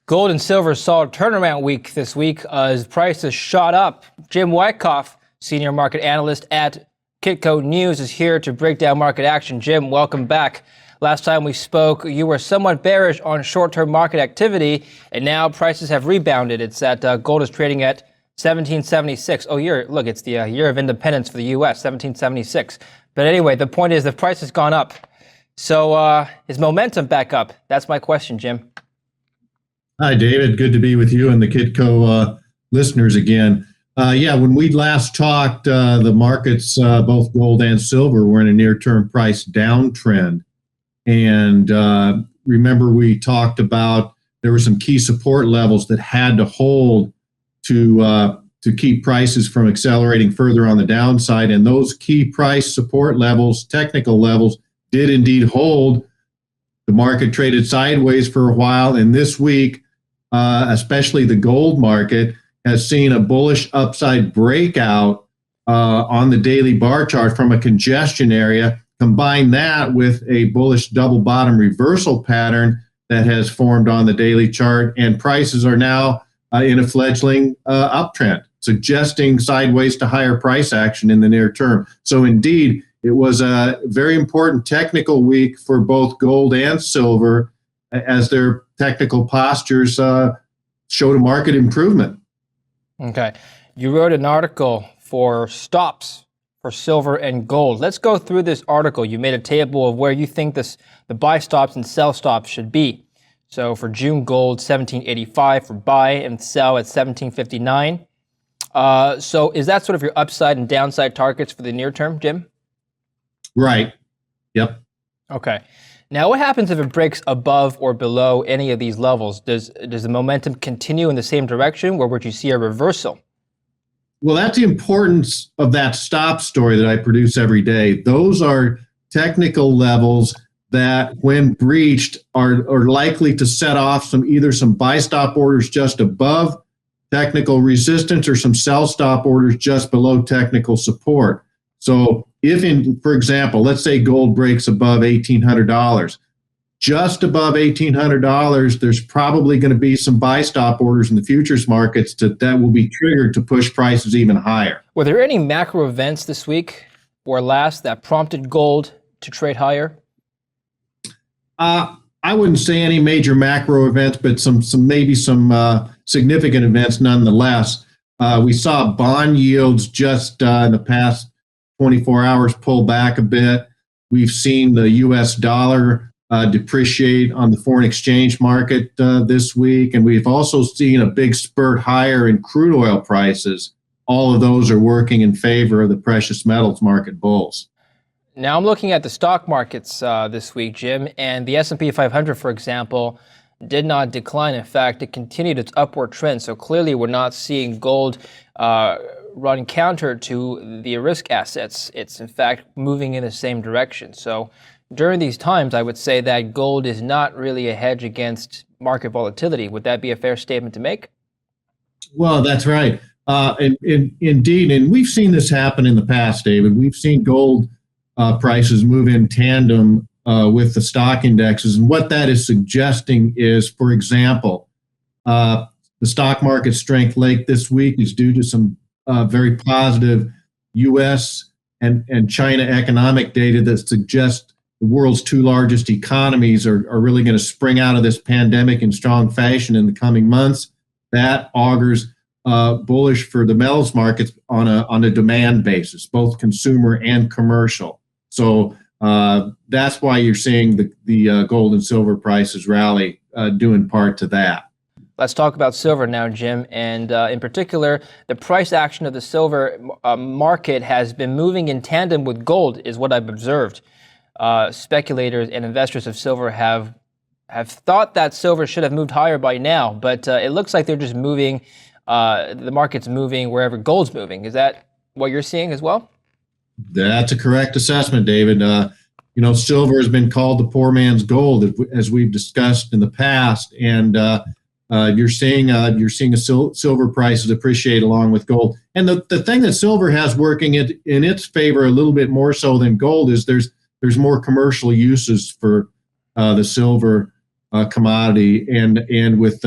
Gold and silver saw a turnaround week this week as prices shot up. Jim Wyckoff, senior market analyst at Kitco News, is here to break down market action. Jim, welcome back. Last time we spoke, you were somewhat bearish on short-term market activity, and now prices have rebounded. It's at gold is trading at 1776. Oh, look, it's the year of independence for the U.S., 1776. But anyway, the point is the price has gone up. So is momentum back up? That's my question, Jim. Hi, David. Good to be with you and the Kitco listeners again. When we last talked, the markets, both gold and silver, were in a near-term price downtrend. And remember, we talked about there were some key support levels that had to hold to keep prices from accelerating further on the downside. And those key price support levels, technical levels, did indeed hold. The market traded sideways for a while, and this week, especially the gold market, has seen a bullish upside breakout on the daily bar chart from a congestion area. Combine that with a bullish double bottom reversal pattern that has formed on the daily chart, and prices are now in a fledgling uptrend, suggesting sideways to higher price action in the near term. So indeed, it was a very important technical week for both gold and silver, as their technical postures showed a market improvement. Okay. You wrote an article for stops for silver and gold. Let's go through this article. You made a table of where you think the buy stops and sell stops should be. So for June gold, 1785 for buy and sell at 1759. So is that sort of your upside and downside targets for the near term, Jim? Right. Yep. Okay. Now, what happens if it breaks above or below any of these levels? Does the momentum continue in the same direction, or would you see a reversal? Well, that's the importance of that stop story that I produce every day. Those are technical levels that, when breached, are likely to set off either some buy stop orders just above technical resistance or some sell stop orders just below technical support. So for example, let's say gold breaks above $1,800, just above $1,800, there's probably going to be some buy stop orders in the futures markets that will be triggered to push prices even higher. Were there any macro events this week or last that prompted gold to trade higher? I wouldn't say any major macro events, but some significant events nonetheless. We saw bond yields just in the past 24 hours pull back a bit. We've seen the U.S. dollar depreciate on the foreign exchange market this week, and we've also seen a big spurt higher in crude oil prices. All of those are working in favor of the precious metals market bulls. Now I'm looking at the stock markets this week, Jim, and the S&P 500, for example, did not decline. In fact, it continued its upward trend. So clearly we're not seeing gold run counter to the risk assets. It's in fact moving in the same direction. So during these times, I would say that gold is not really a hedge against market volatility. Would that be a fair statement to make? Well, that's right. Indeed, and we've seen this happen in the past, David. We've seen gold prices move in tandem with the stock indexes. And what that is suggesting is, for example, the stock market strength late this week is due to some very positive U.S. and China economic data that suggests the world's two largest economies are really going to spring out of this pandemic in strong fashion in the coming months. That augurs bullish for the metals markets on a demand basis, both consumer and commercial. So that's why you're seeing the gold and silver prices rally due in part to that. Let's talk about silver now, Jim, and in particular, the price action of the silver market has been moving in tandem with gold, is what I've observed. Speculators and investors of silver have thought that silver should have moved higher by now, but it looks like they're just moving, the market's moving wherever gold's moving. Is that what you're seeing as well? That's a correct assessment, David. Silver has been called the poor man's gold, as we've discussed in the past, and you're seeing silver prices appreciate along with gold. And the thing that silver has working in its favor a little bit more so than gold is there's more commercial uses for the silver commodity, and with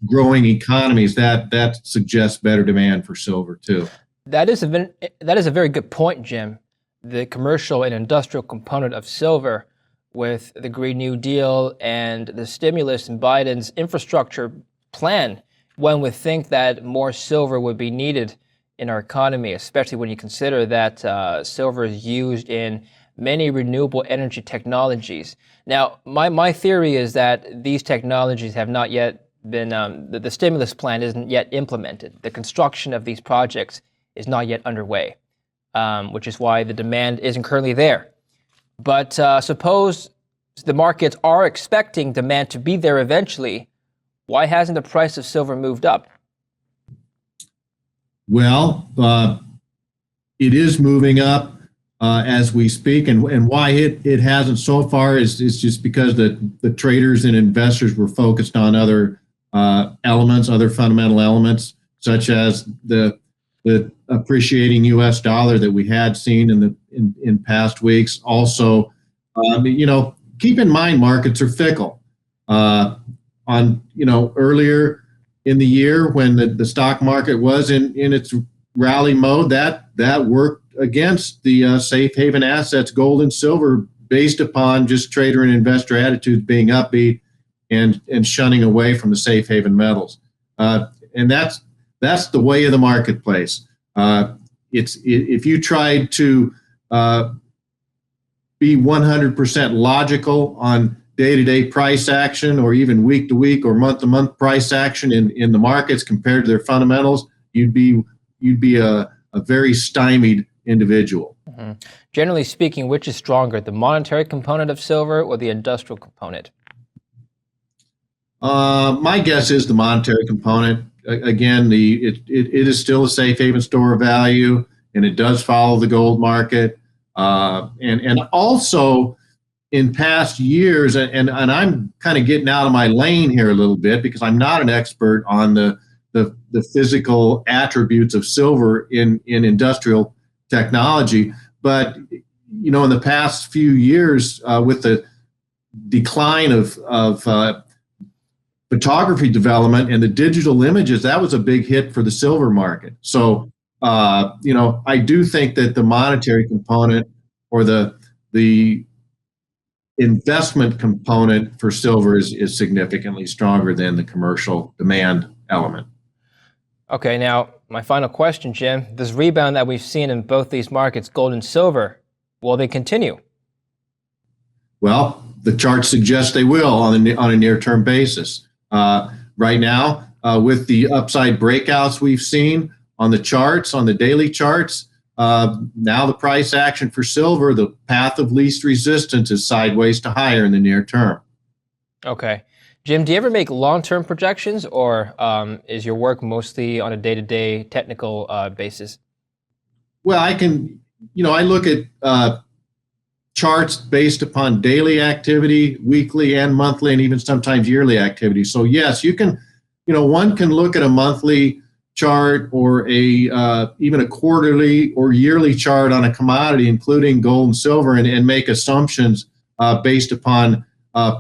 growing economies, that suggests better demand for silver too. That is a very good point, Jim. The commercial and industrial component of silver, with the Green New Deal and the stimulus in Biden's infrastructure plan, one would think that more silver would be needed in our economy, especially when you consider that silver is used in many renewable energy technologies. Now, my theory is that these technologies have not yet been, the stimulus plan isn't yet implemented. The construction of these projects is not yet underway, which is why the demand isn't currently there. But suppose the markets are expecting demand to be there eventually, why hasn't the price of silver moved up? Well, it is moving up as we speak, and why it hasn't so far is just because the traders and investors were focused on other elements, other fundamental elements, such as the appreciating U.S. dollar that we had seen in past weeks. Also, keep in mind markets are fickle. Earlier in the year when the stock market was in its rally mode, that worked against the safe haven assets, gold and silver, based upon just trader and investor attitudes being upbeat and shunning away from the safe haven metals. And that's the way of the marketplace. If you tried to be 100% logical on day-to-day price action, or even week-to-week or month-to-month price action in the markets compared to their fundamentals, you'd be a very stymied individual. Mm-hmm. Generally speaking, which is stronger, the monetary component of silver or the industrial component? My guess is the monetary component. Again, it is still a safe haven store of value, and it does follow the gold market. And also, in past years, and I'm kind of getting out of my lane here a little bit because I'm not an expert on the physical attributes of silver in industrial technology, but in the past few years, with the decline of photography development and the digital images, that was a big hit for the silver market. So I do think that the monetary component, or the investment component for silver, is significantly stronger than the commercial demand element. Okay, now my final question, Jim. This rebound that we've seen in both these markets, gold and silver, will they continue? Well, the charts suggest they will on a near-term basis. Right now, with the upside breakouts we've seen on the charts, on the daily charts, now the price action for silver, the path of least resistance, is sideways to higher in the near term. Okay. Jim, do you ever make long-term projections, or is your work mostly on a day-to-day technical basis? Well, I look at charts based upon daily activity, weekly and monthly, and even sometimes yearly activity. So yes, you can, one can look at a monthly chart or even a quarterly or yearly chart on a commodity, including gold and silver, and make assumptions based upon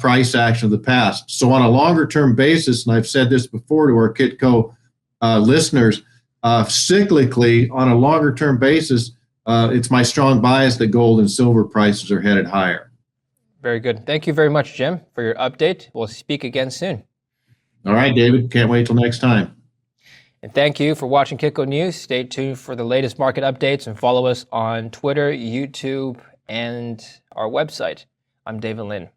price action of the past. So on a longer term basis, and I've said this before to our Kitco listeners, cyclically on a longer term basis, it's my strong bias that gold and silver prices are headed higher. Very good. Thank you very much, Jim, for your update. We'll speak again soon. All right, David. Can't wait till next time. And thank you for watching Kitco News. Stay tuned for the latest market updates and follow us on Twitter, YouTube, and our website. I'm David Lin.